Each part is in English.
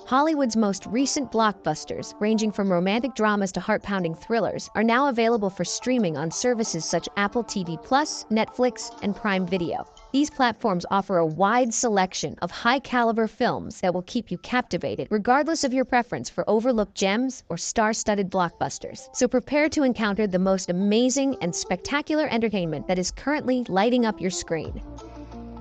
Hollywood's most recent blockbusters, ranging from romantic dramas to heart-pounding thrillers, are now available for streaming on services such as Apple TV+, Netflix, and Prime Video. These platforms offer a wide selection of high-caliber films that will keep you captivated, regardless of your preference for overlooked gems or star-studded blockbusters. So prepare to encounter the most amazing and spectacular entertainment that is currently lighting up your screen.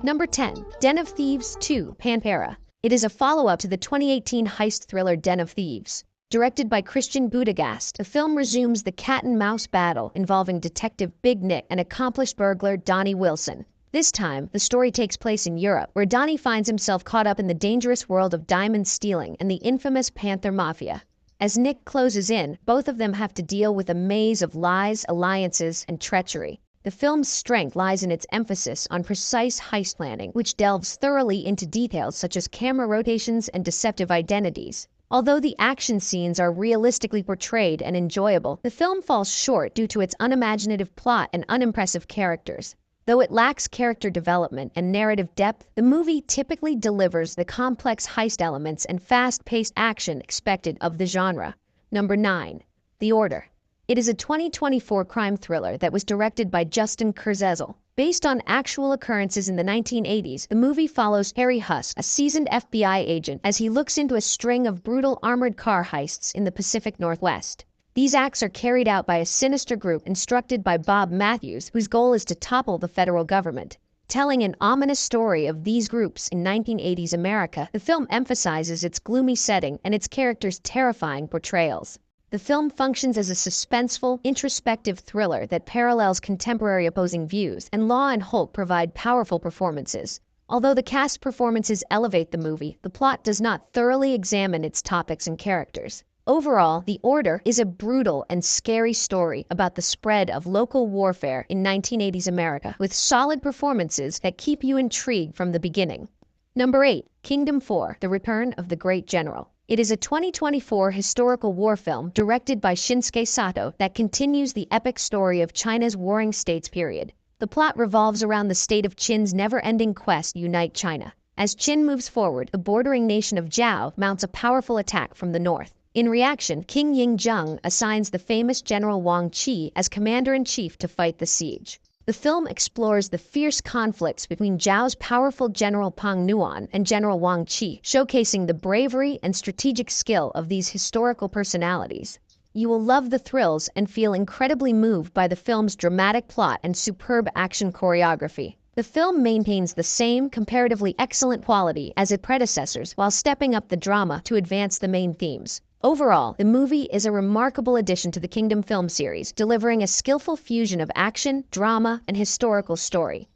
Number 10. Den of Thieves 2: Pantera. It is a follow-up to the 2018 heist thriller Den of Thieves. Directed by Christian Budagast, the film resumes the cat-and-mouse battle involving Detective Big Nick and accomplished burglar Donnie Wilson. This time, the story takes place in Europe, where Donnie finds himself caught up in the dangerous world of diamond stealing and the infamous Panther Mafia. As Nick closes in, both of them have to deal with a maze of lies, alliances, and treachery. The film's strength lies in its emphasis on precise heist planning, which delves thoroughly into details such as camera rotations and deceptive identities. Although the action scenes are realistically portrayed and enjoyable, the film falls short due to its unimaginative plot and unimpressive characters. Though it lacks character development and narrative depth, the movie typically delivers the complex heist elements and fast-paced action expected of the genre. Number 9. The Order. It is a 2024 crime thriller that was directed by Justin Kurzel. Based on actual occurrences in the 1980s, the movie follows Harry Husk, a seasoned FBI agent, as he looks into a string of brutal armored car heists in the Pacific Northwest. These acts are carried out by a sinister group instructed by Bob Matthews, whose goal is to topple the federal government. Telling an ominous story of these groups in 1980s America, the film emphasizes its gloomy setting and its characters' terrifying portrayals. The film functions as a suspenseful, introspective thriller that parallels contemporary opposing views, and Law and Hulk provide powerful performances. Although the cast performances elevate the movie, the plot does not thoroughly examine its topics and characters. Overall, The Order is a brutal and scary story about the spread of local warfare in 1980s America, with solid performances that keep you intrigued from the beginning. Number 8. Kingdom 4: The Return of the Great General. It is a 2024 historical war film directed by Shinsuke Sato that continues the epic story of China's warring states period. The plot revolves around the state of Qin's never-ending quest to unite China. As Qin moves forward, the bordering nation of Zhao mounts a powerful attack from the north. In reaction, King Ying-jung assigns the famous General Wang Qi as commander-in-chief to fight the siege. The film explores the fierce conflicts between Zhao's powerful General Pang Nuan and General Wang Qi, showcasing the bravery and strategic skill of these historical personalities. You will love the thrills and feel incredibly moved by the film's dramatic plot and superb action choreography. The film maintains the same comparatively excellent quality as its predecessors while stepping up the drama to advance the main themes. Overall, the movie is a remarkable addition to the Kingdom film series, delivering a skillful fusion of action, drama, and historical story.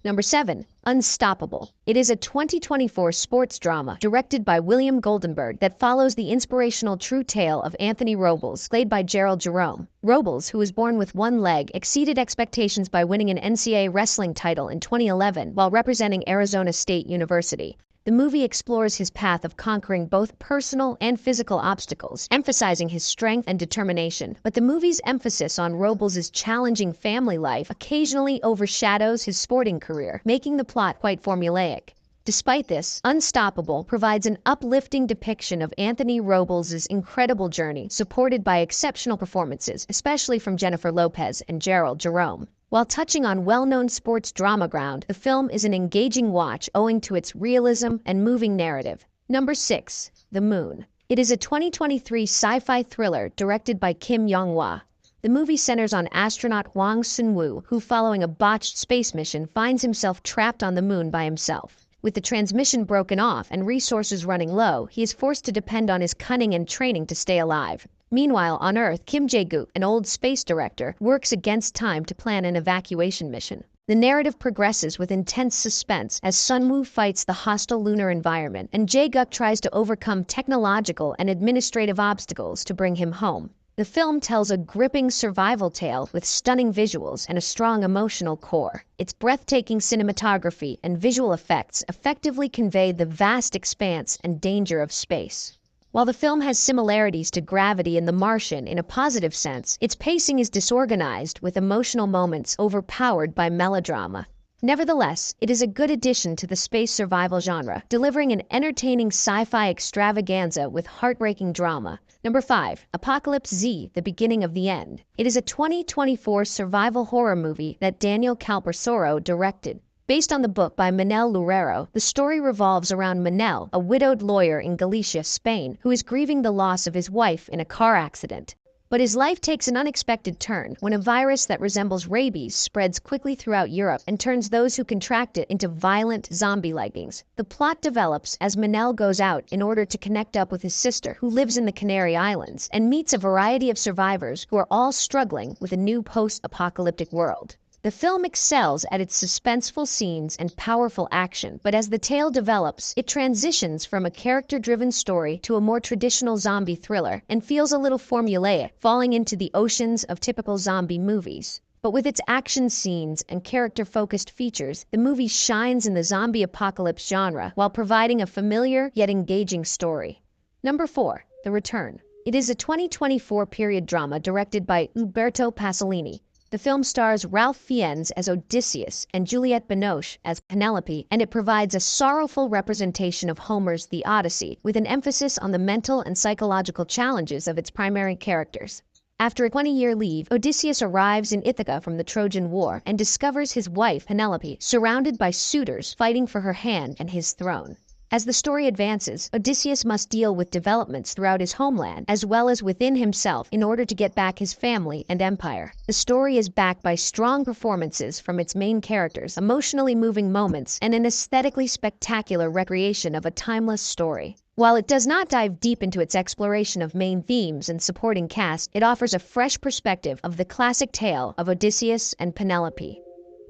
Number 7. Unstoppable. It is a 2024 sports drama directed by William Goldenberg that follows the inspirational true tale of Anthony Robles, played by Gerald Jerome. Robles, who was born with one leg, exceeded expectations by winning an NCAA wrestling title in 2011 while representing Arizona State University. The movie explores his path of conquering both personal and physical obstacles, emphasizing his strength and determination. But the movie's emphasis on Robles' challenging family life occasionally overshadows his sporting career, making the plot quite formulaic. Despite this, Unstoppable provides an uplifting depiction of Anthony Robles' incredible journey, supported by exceptional performances, especially from Jennifer Lopez and Gerald Jerome. While touching on well-known sports drama ground, the film is an engaging watch owing to its realism and moving narrative. Number 6. The Moon. It is a 2023 sci-fi thriller directed by Kim Yong-hwa. The movie centers on astronaut Hwang Sun-woo, who following a botched space mission finds himself trapped on the moon by himself. With the transmission broken off and resources running low, he is forced to depend on his cunning and training to stay alive. Meanwhile, on Earth, Kim Jae-guk, an old space director, works against time to plan an evacuation mission. The narrative progresses with intense suspense as Sun-woo fights the hostile lunar environment, and Jae-guk tries to overcome technological and administrative obstacles to bring him home. The film tells a gripping survival tale with stunning visuals and a strong emotional core. Its breathtaking cinematography and visual effects effectively convey the vast expanse and danger of space. While the film has similarities to Gravity and The Martian in a positive sense, its pacing is disorganized with emotional moments overpowered by melodrama. Nevertheless, it is a good addition to the space survival genre, delivering an entertaining sci-fi extravaganza with heartbreaking drama. Number 5. Apocalypse Z, The Beginning of the End. It is a 2024 survival horror movie that Daniel Calparsoro directed. Based on the book by Manel Loureiro, the story revolves around Manel, a widowed lawyer in Galicia, Spain, who is grieving the loss of his wife in a car accident. But his life takes an unexpected turn when a virus that resembles rabies spreads quickly throughout Europe and turns those who contract it into violent zombie-likings. The plot develops as Manel goes out in order to connect up with his sister, who lives in the Canary Islands, and meets a variety of survivors who are all struggling with a new post-apocalyptic world. The film excels at its suspenseful scenes and powerful action, but as the tale develops, it transitions from a character-driven story to a more traditional zombie thriller and feels a little formulaic, falling into the oceans of typical zombie movies. But with its action scenes and character-focused features, the movie shines in the zombie apocalypse genre while providing a familiar yet engaging story. Number 4. The Return. It is a 2024 period drama directed by Umberto Pasolini. The film stars Ralph Fiennes as Odysseus and Juliette Binoche as Penelope, and it provides a sorrowful representation of Homer's The Odyssey, with an emphasis on the mental and psychological challenges of its primary characters. After a 20-year leave, Odysseus arrives in Ithaca from the Trojan War and discovers his wife, Penelope, surrounded by suitors fighting for her hand and his throne. As the story advances, Odysseus must deal with developments throughout his homeland, as well as within himself, in order to get back his family and empire. The story is backed by strong performances from its main characters, emotionally moving moments, and an aesthetically spectacular recreation of a timeless story. While it does not dive deep into its exploration of main themes and supporting cast, it offers a fresh perspective of the classic tale of Odysseus and Penelope.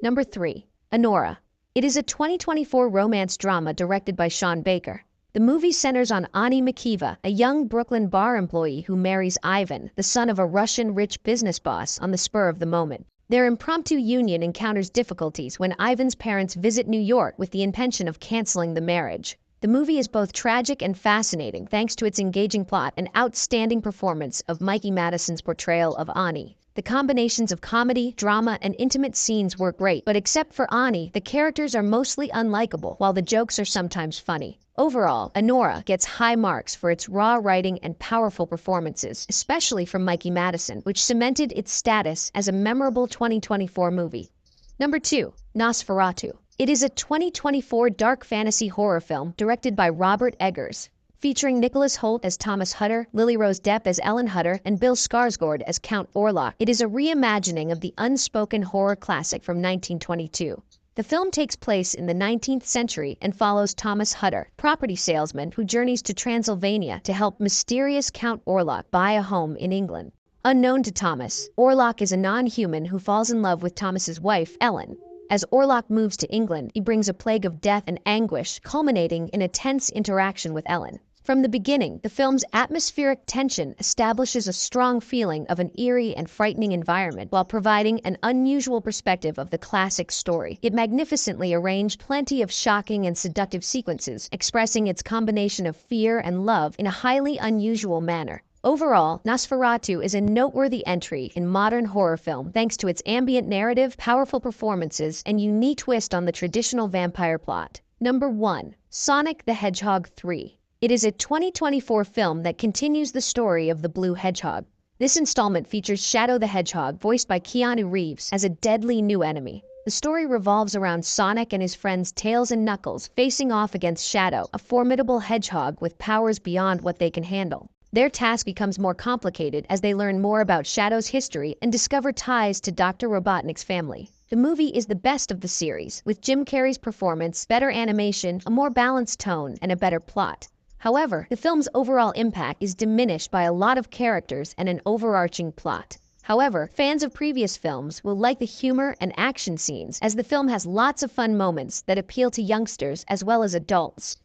Number 3. Anora. It is a 2024 romance drama directed by Sean Baker. The movie centers on Ani Makiva, a young Brooklyn bar employee who marries Ivan, the son of a Russian rich business boss, on the spur of the moment. Their impromptu union encounters difficulties when Ivan's parents visit New York with the intention of canceling the marriage. The movie is both tragic and fascinating thanks to its engaging plot and outstanding performance of Mikey Madison's portrayal of Ani. The combinations of comedy, drama, and intimate scenes work great, but except for Ani, the characters are mostly unlikable, while the jokes are sometimes funny. Overall, Anora gets high marks for its raw writing and powerful performances, especially from Mikey Madison, which cemented its status as a memorable 2024 movie. Number 2. Nosferatu. It is a 2024 dark fantasy horror film directed by Robert Eggers. Featuring Nicholas Hoult as Thomas Hutter, Lily Rose Depp as Ellen Hutter, and Bill Skarsgård as Count Orlok, it is a reimagining of the unspoken horror classic from 1922. The film takes place in the 19th century and follows Thomas Hutter, property salesman who journeys to Transylvania to help mysterious Count Orlok buy a home in England. Unknown to Thomas, Orlok is a non-human who falls in love with Thomas's wife, Ellen. As Orlok moves to England, he brings a plague of death and anguish, culminating in a tense interaction with Ellen. From the beginning, the film's atmospheric tension establishes a strong feeling of an eerie and frightening environment while providing an unusual perspective of the classic story. It magnificently arranged plenty of shocking and seductive sequences, expressing its combination of fear and love in a highly unusual manner. Overall, Nosferatu is a noteworthy entry in modern horror film thanks to its ambient narrative, powerful performances, and unique twist on the traditional vampire plot. Number 1. Sonic the Hedgehog 3. It is a 2024 film that continues the story of the Blue Hedgehog. This installment features Shadow the Hedgehog, voiced by Keanu Reeves, as a deadly new enemy. The story revolves around Sonic and his friends Tails and Knuckles facing off against Shadow, a formidable hedgehog with powers beyond what they can handle. Their task becomes more complicated as they learn more about Shadow's history and discover ties to Dr. Robotnik's family. The movie is the best of the series, with Jim Carrey's performance, better animation, a more balanced tone, and a better plot. However, the film's overall impact is diminished by a lot of characters and an overarching plot. However, fans of previous films will like the humor and action scenes, as the film has lots of fun moments that appeal to youngsters as well as adults.